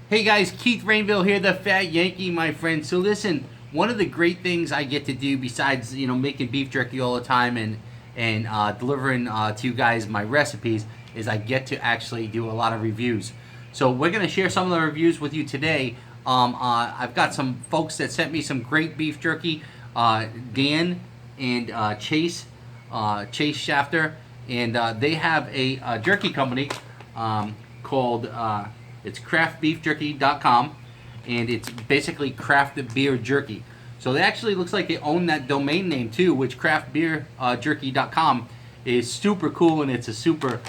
Hey guys, Keith Rainville here, the Fat Yankee, my friend. So listen, one of the great things I get to do besides making beef jerky all the time and delivering to you guys my recipes is I get to actually do a lot of reviews. So we're gonna share some of the reviews with you today. I've got some folks that sent me some great beef jerky. Dan and Chase Shafter, and they have a jerky company called it's craftbeefjerky.com, and it's basically craft beer jerky. So it actually looks like they own that domain name too, which craftbeerjerky.com is super cool, and it's a super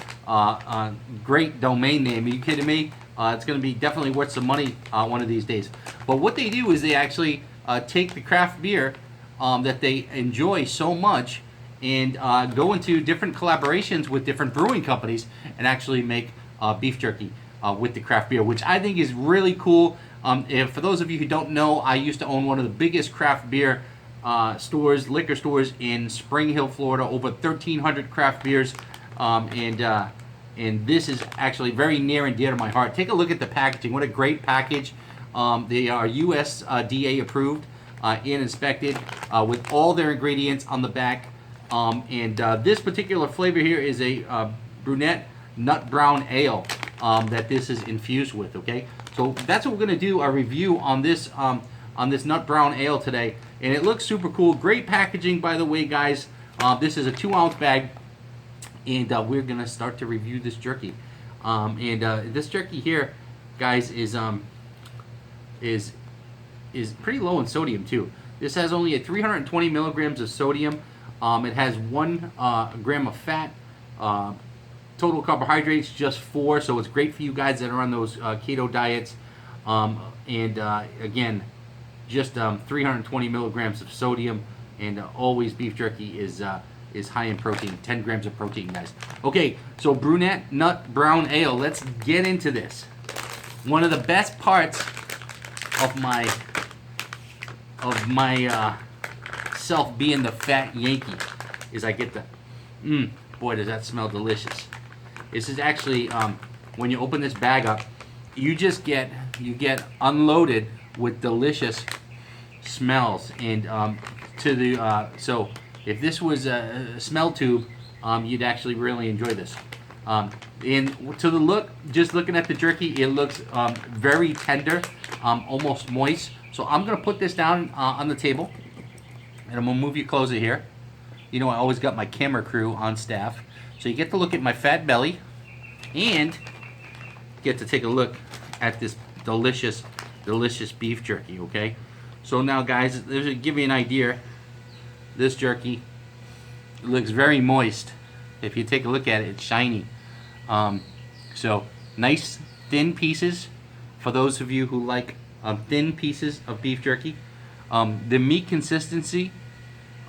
great domain name. Are you kidding me? It's going to be definitely worth some money one of these days. But what they do is they actually take the craft beer that they enjoy so much and go into different collaborations with different brewing companies and actually make beef jerky with the craft beer, which I think is really cool. And for those of you who don't know, I used to own one of the biggest craft beer liquor stores in Spring Hill, Florida, over 1,300 craft beers, and this is actually very near and dear to my heart. Take a look at the packaging. What a great package. They are USDA approved and inspected with all their ingredients on the back. This particular flavor here is a brunette nut brown ale that this is infused with. Okay, so that's what we're gonna do a review on this nut brown ale today, and it looks super cool. Great packaging, by the way, guys. This is a 2-ounce bag, and we're gonna start to review this jerky. This jerky here, guys, is pretty low in sodium too. This has only 320 milligrams of sodium. It has 1 gram of fat. Total carbohydrates just 4, so it's great for you guys that are on those keto diets. Again, just 320 milligrams of sodium, and always beef jerky is high in protein, 10 grams of protein, guys. Okay, so brunette nut brown ale. Let's get into this. One of the best parts of my self being the Fat Yankee is I get the boy, does that smell delicious. This is actually when you open this bag up, you get unloaded with delicious smells. And so if this was a smell tube, you'd actually really enjoy this. And to the look, just looking at the jerky, it looks very tender, almost moist. So I'm gonna put this down on the table, and I'm gonna move you closer here. You know, I always got my camera crew on staff. So you get to look at my fat belly and get to take a look at this delicious, delicious beef jerky, okay? So now, guys, to give you an idea, this jerky looks very moist. If you take a look at it, it's shiny. So nice thin pieces for those of you who like thin pieces of beef jerky. The meat consistency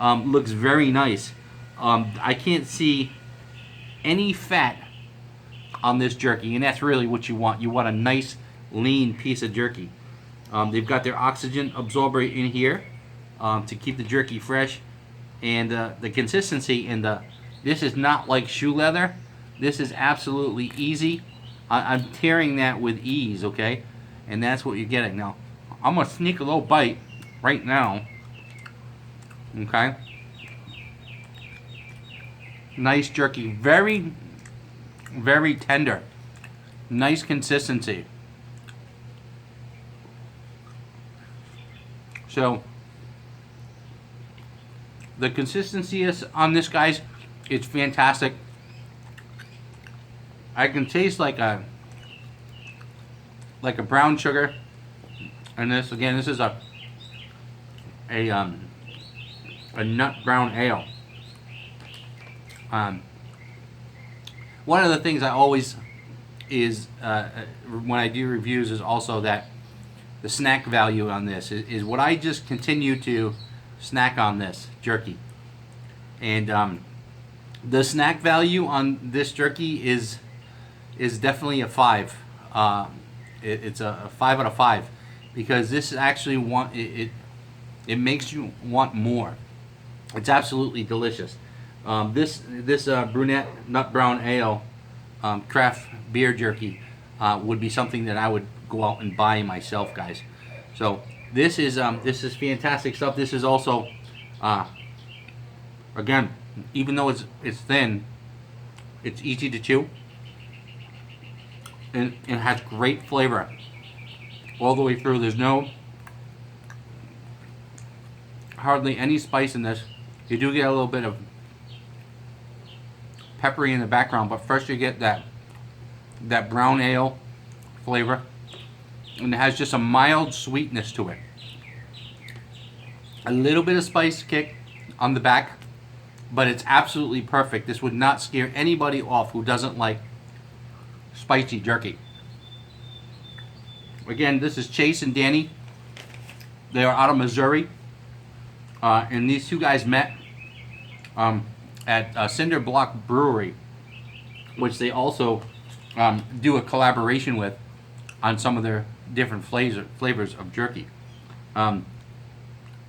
looks very nice. I can't see any fat on this jerky, and that's really what you want. You want a nice lean piece of jerky. They've got their oxygen absorber in here to keep the jerky fresh, and the consistency in this is not like shoe leather. This is absolutely easy. I'm tearing that with ease, okay? And that's what you're getting. Now I'm gonna sneak a little bite right now, okay? Nice jerky, very, very tender, nice consistency. So the consistency is on this, guys, it's fantastic. I can taste like a brown sugar, and this again, this is a nut brown ale. One of the things I always is when I do reviews is also that the snack value on this is what I just continue to snack on this jerky, and the snack value on this jerky is definitely a 5. It's a 5 out of 5 because this actually it makes you want more. It's absolutely delicious. This brunette nut brown ale, craft beer jerky, would be something that I would go out and buy myself, guys. So this is fantastic stuff. This is also, again, even though it's thin, it's easy to chew, and it has great flavor all the way through. There's hardly any spice in this. You do get a little bit of peppery in the background, but first you get that brown ale flavor, and it has just a mild sweetness to it. A little bit of spice kick on the back, but it's absolutely perfect. This would not scare anybody off who doesn't like spicy jerky. Again, this is Chase and Danny. They are out of Missouri, and these two guys met at Cinder Block Brewery, which they also do a collaboration with on some of their different flavors of jerky. Well,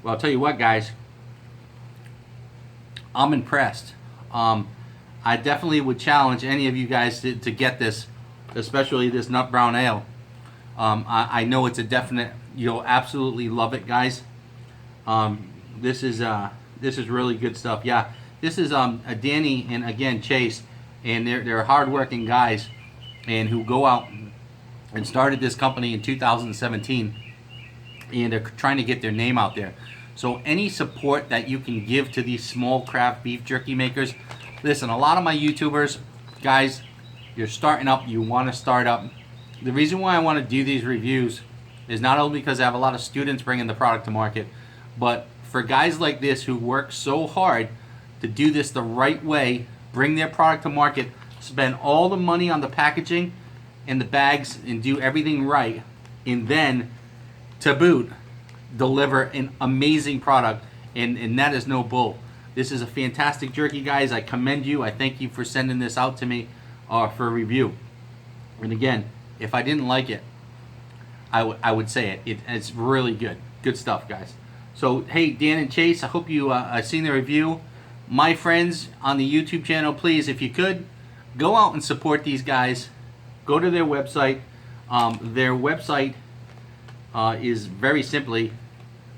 I'll tell you what, guys, I'm impressed. I definitely would challenge any of you guys to get this, especially this nut brown ale. I know it's a definite, you'll absolutely love it, guys. This is really good stuff. Yeah, this is Danny and again Chase, and they're hardworking guys, and who go out and started this company in 2017, and they're trying to get their name out there. So any support that you can give to these small craft beef jerky makers, listen, a lot of my YouTubers, guys, you're starting up, you want to start up. The reason why I want to do these reviews is not only because I have a lot of students bringing the product to market, but for guys like this who work so hard to do this the right way, bring their product to market, spend all the money on the packaging and the bags and do everything right, and then to boot deliver an amazing product, and that is no bull. This is a fantastic jerky, guys. I commend you. I thank you for sending this out to me for a review. And again, if I didn't like it, I would say it. It's really good stuff, guys. So hey, Dan and Chase, I hope you seen the review. My friends on the YouTube channel, please, if you could, go out and support these guys. Go to their website. Their website is very simply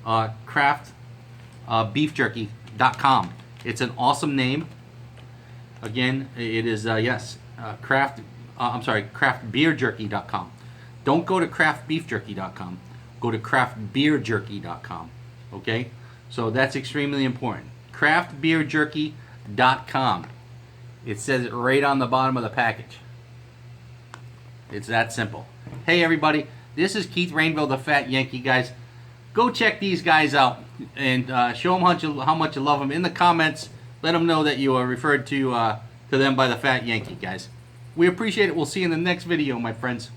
craftbeefjerky.com. It's an awesome name. Again, it is craftbeerjerky.com. Don't go to craftbeefjerky.com. Go to craftbeerjerky.com. Okay? So that's extremely important. craftbeerjerky.com. It says it right on the bottom of the package. It's that simple. Hey everybody, this is Keith Rainville, the Fat Yankee, guys. Go check these guys out and show them how much you love them in the comments. Let them know that you are referred to them by the Fat Yankee, guys. We appreciate it. We'll see you in the next video, my friends.